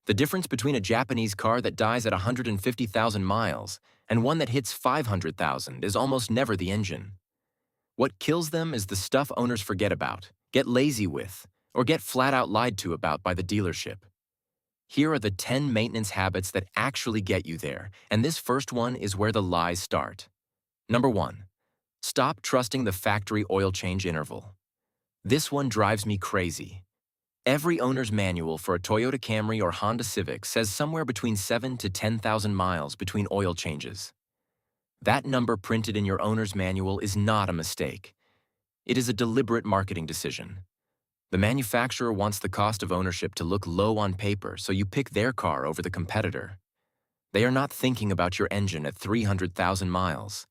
The difference between a Japanese car that dies at 150,000 miles and one that hits 500,000 is almost never the engine. What kills them is the stuff owners forget about, get lazy with, or get flat out lied to about by the dealership. Here are the 10 maintenance habits that actually get you there, and this first one is where the lies start. Number 1. Stop trusting the factory oil change interval. This one drives me crazy. Every owner's manual for a Toyota Camry or Honda Civic says somewhere between 7 to 10,000 miles between oil changes. That number printed in your owner's manual is not a mistake. It is a deliberate marketing decision. The manufacturer wants the cost of ownership to look low on paper, so you pick their car over the competitor. They are not thinking about your engine at 300,000 miles.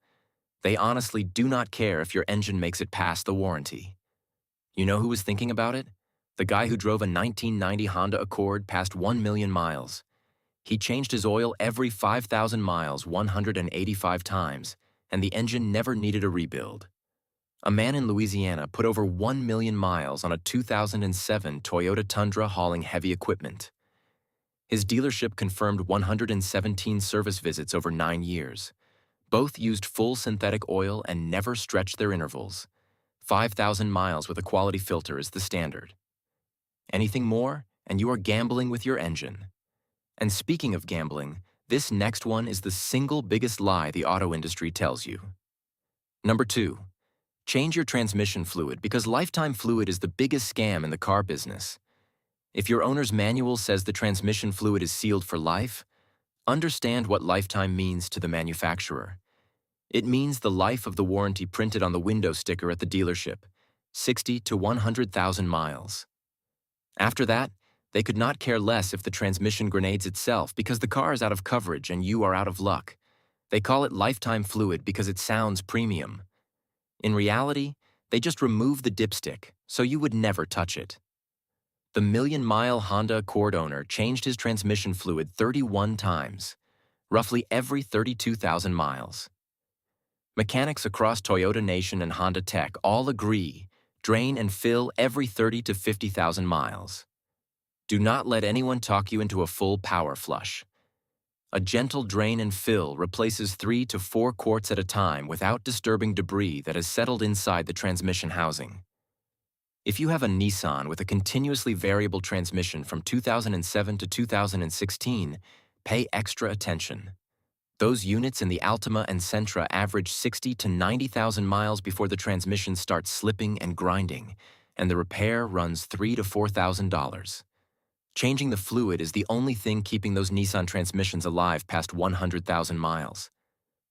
They honestly do not care if your engine makes it past the warranty. You know who was thinking about it? The guy who drove a 1990 Honda Accord past 1 million miles. He changed his oil every 5,000 miles 185 times, and the engine never needed a rebuild. A man in Louisiana put over 1 million miles on a 2007 Toyota Tundra hauling heavy equipment. His dealership confirmed 117 service visits over 9 years. Both used full synthetic oil and never stretched their intervals. 5,000 miles with a quality filter is the standard. Anything more, and you are gambling with your engine. And speaking of gambling, this next one is the single biggest lie the auto industry tells you. Number 2. Change your transmission fluid because lifetime fluid is the biggest scam in the car business. If your owner's manual says the transmission fluid is sealed for life, understand what lifetime means to the manufacturer. It means the life of the warranty printed on the window sticker at the dealership, 60 to 100,000 miles. After that, they could not care less if the transmission grenades itself because the car is out of coverage and you are out of luck. They call it lifetime fluid because it sounds premium. In reality, they just remove the dipstick, so you would never touch it. The million-mile Honda Accord owner changed his transmission fluid 31 times, roughly every 32,000 miles. Mechanics across Toyota Nation and Honda Tech all agree, drain and fill every 30 to 50,000 miles. Do not let anyone talk you into a full power flush. A gentle drain and fill replaces 3 to 4 quarts at a time without disturbing debris that has settled inside the transmission housing. If you have a Nissan with a continuously variable transmission from 2007 to 2016, pay extra attention. Those units in the Altima and Sentra average 60 to 90,000 miles before the transmission starts slipping and grinding, and the repair runs $3,000 to $4,000. Changing the fluid is the only thing keeping those Nissan transmissions alive past 100,000 miles.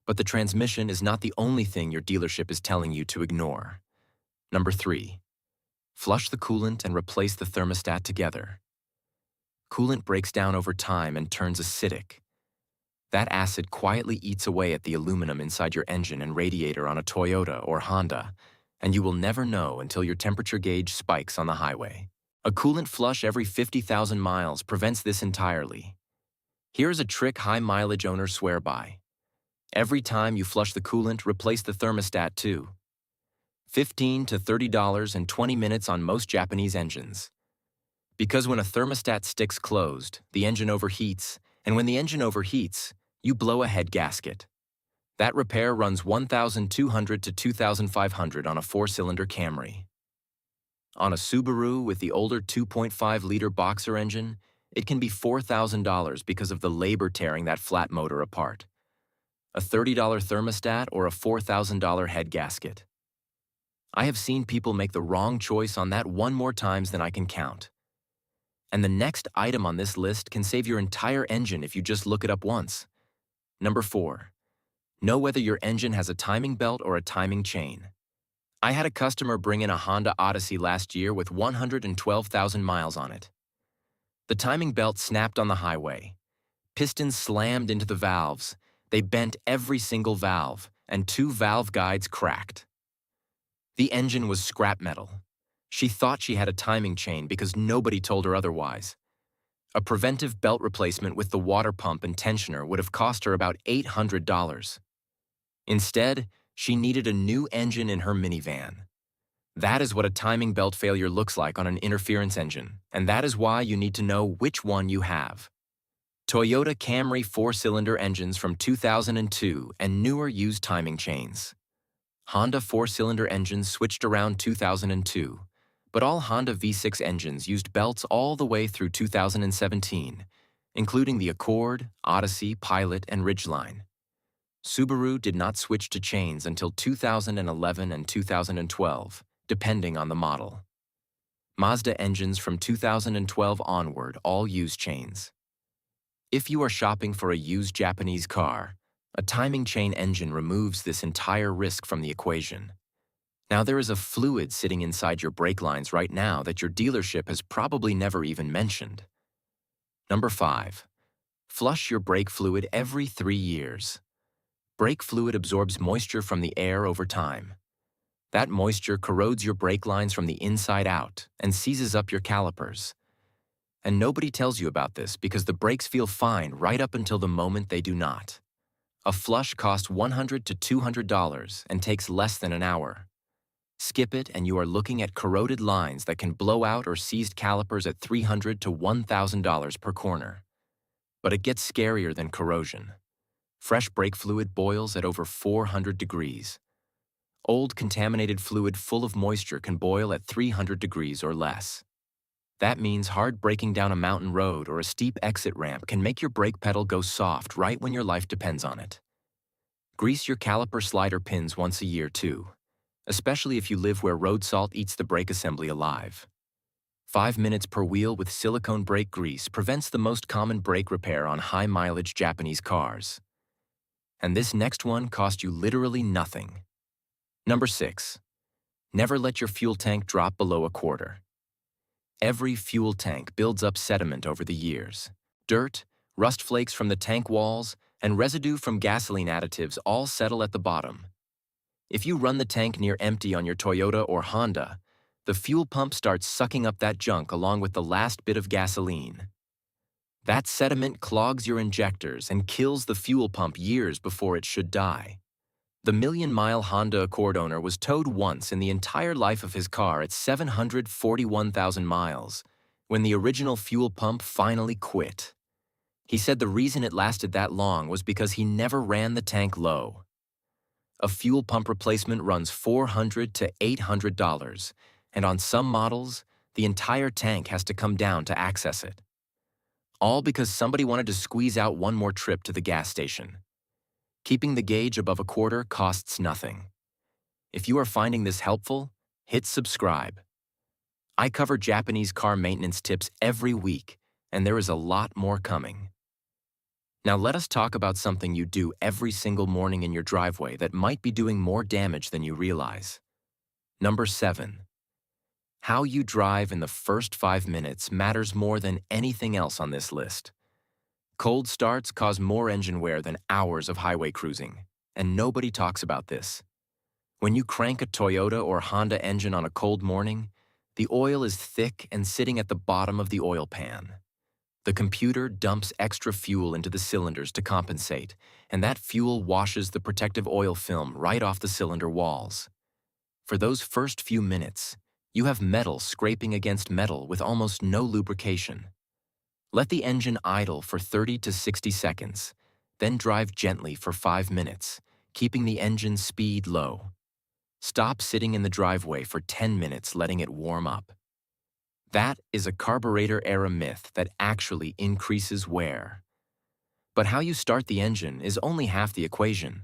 But the transmission is not the only thing your dealership is telling you to ignore. Number 3. Flush the coolant and replace the thermostat together. Coolant breaks down over time and turns acidic. That acid quietly eats away at the aluminum inside your engine and radiator on a Toyota or Honda, and you will never know until your temperature gauge spikes on the highway. A coolant flush every 50,000 miles prevents this entirely. Here's a trick high-mileage owners swear by. Every time you flush the coolant, replace the thermostat too. $15 to $30 in 20 minutes on most Japanese engines. Because when a thermostat sticks closed, the engine overheats, and when the engine overheats, you blow a head gasket. That repair runs $1,200 to $2,500 on a 4-cylinder Camry. On a Subaru with the older 2.5-liter Boxer engine, it can be $4,000 because of the labor tearing that flat motor apart. A $30 thermostat or a $4,000 head gasket. I have seen people make the wrong choice on that one more times than I can count. And the next item on this list can save your entire engine if you just look it up once. Number 4. Know whether your engine has a timing belt or a timing chain. I had a customer bring in a Honda Odyssey last year with 112,000 miles on it. The timing belt snapped on the highway. Pistons slammed into the valves. They bent every single valve, and 2 valve guides cracked. The engine was scrap metal. She thought she had a timing chain because nobody told her otherwise. A preventive belt replacement with the water pump and tensioner would have cost her about $800. Instead, she needed a new engine in her minivan. That is what a timing belt failure looks like on an interference engine, and that is why you need to know which one you have. Toyota Camry 4-cylinder engines from 2002 and newer used timing chains. Honda 4-cylinder engines switched around 2002, but all Honda V6 engines used belts all the way through 2017, including the Accord, Odyssey, Pilot, and Ridgeline. Subaru did not switch to chains until 2011 and 2012, depending on the model. Mazda engines from 2012 onward all use chains. If you are shopping for a used Japanese car, a timing chain engine removes this entire risk from the equation. Now there is a fluid sitting inside your brake lines right now that your dealership has probably never even mentioned. Number 5. Flush your brake fluid every 3 years. Brake fluid absorbs moisture from the air over time. That moisture corrodes your brake lines from the inside out and seizes up your calipers. And nobody tells you about this because the brakes feel fine right up until the moment they do not. A flush costs $100 to $200 and takes less than an hour. Skip it and you are looking at corroded lines that can blow out or seized calipers at $300 to $1,000 per corner. But it gets scarier than corrosion. Fresh brake fluid boils at over 400 degrees. Old contaminated fluid full of moisture can boil at 300 degrees or less. That means hard braking down a mountain road or a steep exit ramp can make your brake pedal go soft right when your life depends on it. Grease your caliper slider pins once a year too, especially if you live where road salt eats the brake assembly alive. 5 minutes per wheel with silicone brake grease prevents the most common brake repair on high-mileage Japanese cars. And this next one cost you literally nothing. Number 6. Never let your fuel tank drop below a quarter. Every fuel tank builds up sediment over the years. Dirt, rust flakes from the tank walls, and residue from gasoline additives all settle at the bottom. If you run the tank near empty on your Toyota or Honda, the fuel pump starts sucking up that junk along with the last bit of gasoline. That sediment clogs your injectors and kills the fuel pump years before it should die. The million-mile Honda Accord owner was towed once in the entire life of his car at 741,000 miles, when the original fuel pump finally quit. He said the reason it lasted that long was because he never ran the tank low. A fuel pump replacement runs $400 to $800, and on some models, the entire tank has to come down to access it. All because somebody wanted to squeeze out one more trip to the gas station. Keeping the gauge above a quarter costs nothing. If you are finding this helpful, hit subscribe. I cover Japanese car maintenance tips every week, and there is a lot more coming. Now let us talk about something you do every single morning in your driveway that might be doing more damage than you realize. Number 7. How you drive in the first 5 minutes matters more than anything else on this list. Cold starts cause more engine wear than hours of highway cruising, and nobody talks about this. When you crank a Toyota or Honda engine on a cold morning, the oil is thick and sitting at the bottom of the oil pan. The computer dumps extra fuel into the cylinders to compensate, and that fuel washes the protective oil film right off the cylinder walls. For those first few minutes, you have metal scraping against metal with almost no lubrication. Let the engine idle for 30 to 60 seconds, then drive gently for 5 minutes, keeping the engine speed low. Stop sitting in the driveway for 10 minutes letting it warm up. That is a carburetor-era myth that actually increases wear. But how you start the engine is only half the equation.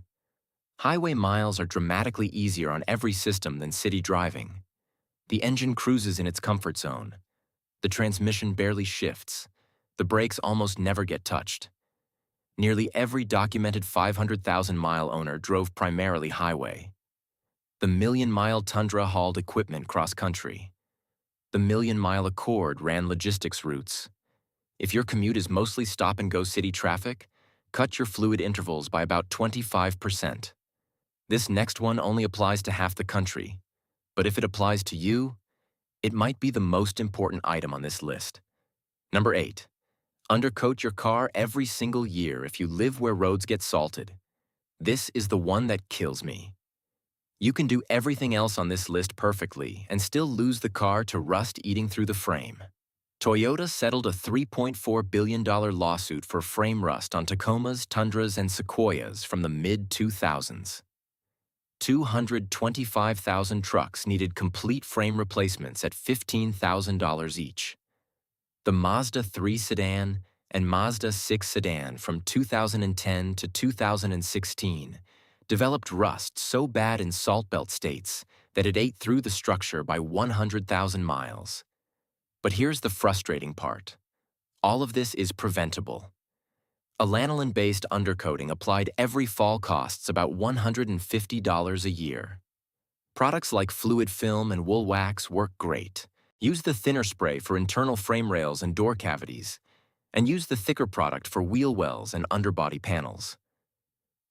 Highway miles are dramatically easier on every system than city driving. The engine cruises in its comfort zone. The transmission barely shifts. The brakes almost never get touched. Nearly every documented 500,000-mile owner drove primarily highway. The million-mile Tundra hauled equipment cross-country. The million-mile Accord ran logistics routes. If your commute is mostly stop-and-go city traffic, cut your fluid intervals by about 25%. This next one only applies to half the country, but if it applies to you, it might be the most important item on this list. Number 8. Undercoat your car every single year if you live where roads get salted. This is the one that kills me. You can do everything else on this list perfectly and still lose the car to rust eating through the frame. Toyota settled a $3.4 billion lawsuit for frame rust on Tacomas, Tundras, and Sequoias from the mid-2000s. 225,000 trucks needed complete frame replacements at $15,000 each. The Mazda 3 sedan and Mazda 6 sedan from 2010 to 2016 developed rust so bad in salt belt states that it ate through the structure by 100,000 miles. But here's the frustrating part. All of this is preventable. A lanolin-based undercoating applied every fall costs about $150 a year. Products like fluid film and wool wax work great. Use the thinner spray for internal frame rails and door cavities, and use the thicker product for wheel wells and underbody panels.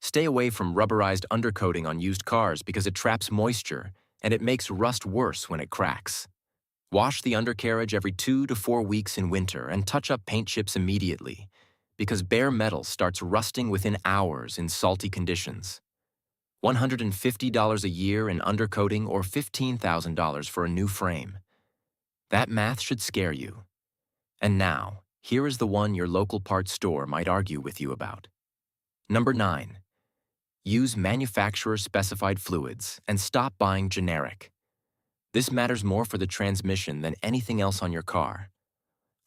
Stay away from rubberized undercoating on used cars because it traps moisture and it makes rust worse when it cracks. Wash the undercarriage every 2 to 4 weeks in winter and touch up paint chips immediately, because bare metal starts rusting within hours in salty conditions. $150 a year in undercoating or $15,000 for a new frame. That math should scare you. And now, here is the one your local parts store might argue with you about. Number 9. Use manufacturer-specified fluids and stop buying generic. This matters more for the transmission than anything else on your car.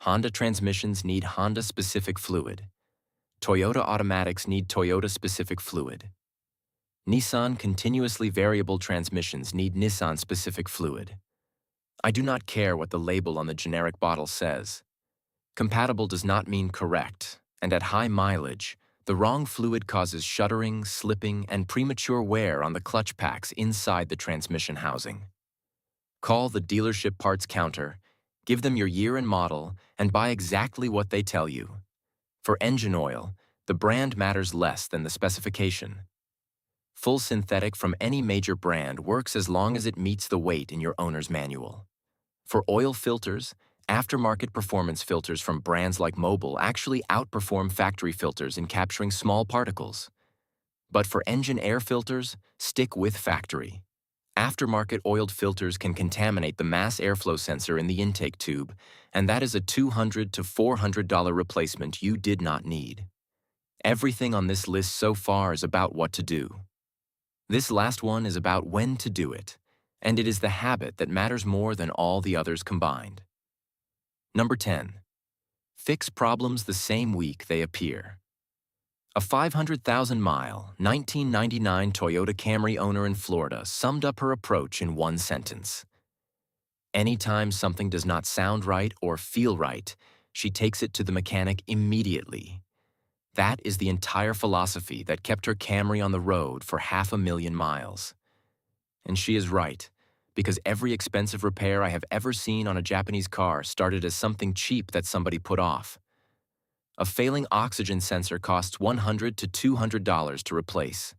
Honda transmissions need Honda-specific fluid. Toyota automatics need Toyota-specific fluid. Nissan continuously variable transmissions need Nissan-specific fluid. I do not care what the label on the generic bottle says. Compatible does not mean correct, and at high mileage, the wrong fluid causes shuddering, slipping, and premature wear on the clutch packs inside the transmission housing. Call the dealership parts counter, give them your year and model, and buy exactly what they tell you. For engine oil, the brand matters less than the specification. Full synthetic from any major brand works as long as it meets the weight in your owner's manual. For oil filters, aftermarket performance filters from brands like Mobil actually outperform factory filters in capturing small particles. But for engine air filters, stick with factory. Aftermarket oiled filters can contaminate the mass airflow sensor in the intake tube, and that is a $200 to $400 replacement you did not need. Everything on this list so far is about what to do. This last one is about when to do it, and it is the habit that matters more than all the others combined. Number 10. Fix problems the same week they appear. A 500,000-mile, 1999 Toyota Camry owner in Florida summed up her approach in one sentence. Anytime something does not sound right or feel right, she takes it to the mechanic immediately. That is the entire philosophy that kept her Camry on the road for 500,000 miles. And she is right, because every expensive repair I have ever seen on a Japanese car started as something cheap that somebody put off. A failing oxygen sensor costs $100 to $200 to replace.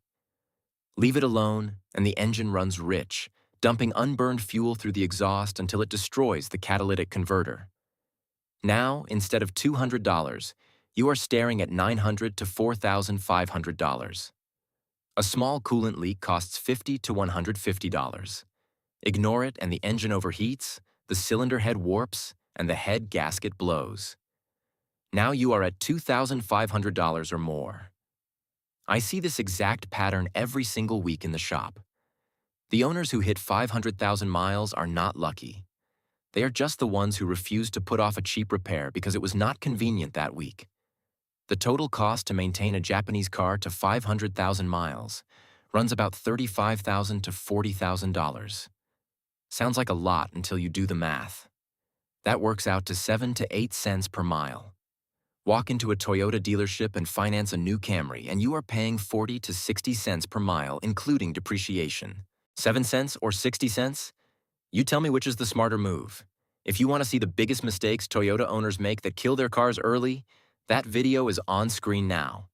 Leave it alone, and the engine runs rich, dumping unburned fuel through the exhaust until it destroys the catalytic converter. Now, instead of $200, you are staring at $900 to $4,500. A small coolant leak costs $50 to $150. Ignore it and the engine overheats, the cylinder head warps, and the head gasket blows. Now you are at $2,500 or more. I see this exact pattern every single week in the shop. The owners who hit 500,000 miles are not lucky. They are just the ones who refused to put off a cheap repair because it was not convenient that week. The total cost to maintain a Japanese car to 500,000 miles runs about $35,000 to $40,000. Sounds like a lot until you do the math. That works out to 7 to 8 cents per mile. Walk into a Toyota dealership and finance a new Camry, and you are paying 40 to 60 cents per mile, including depreciation. 7 cents or 60 cents? You tell me which is the smarter move. If you want to see the biggest mistakes Toyota owners make that kill their cars early, that video is on screen now.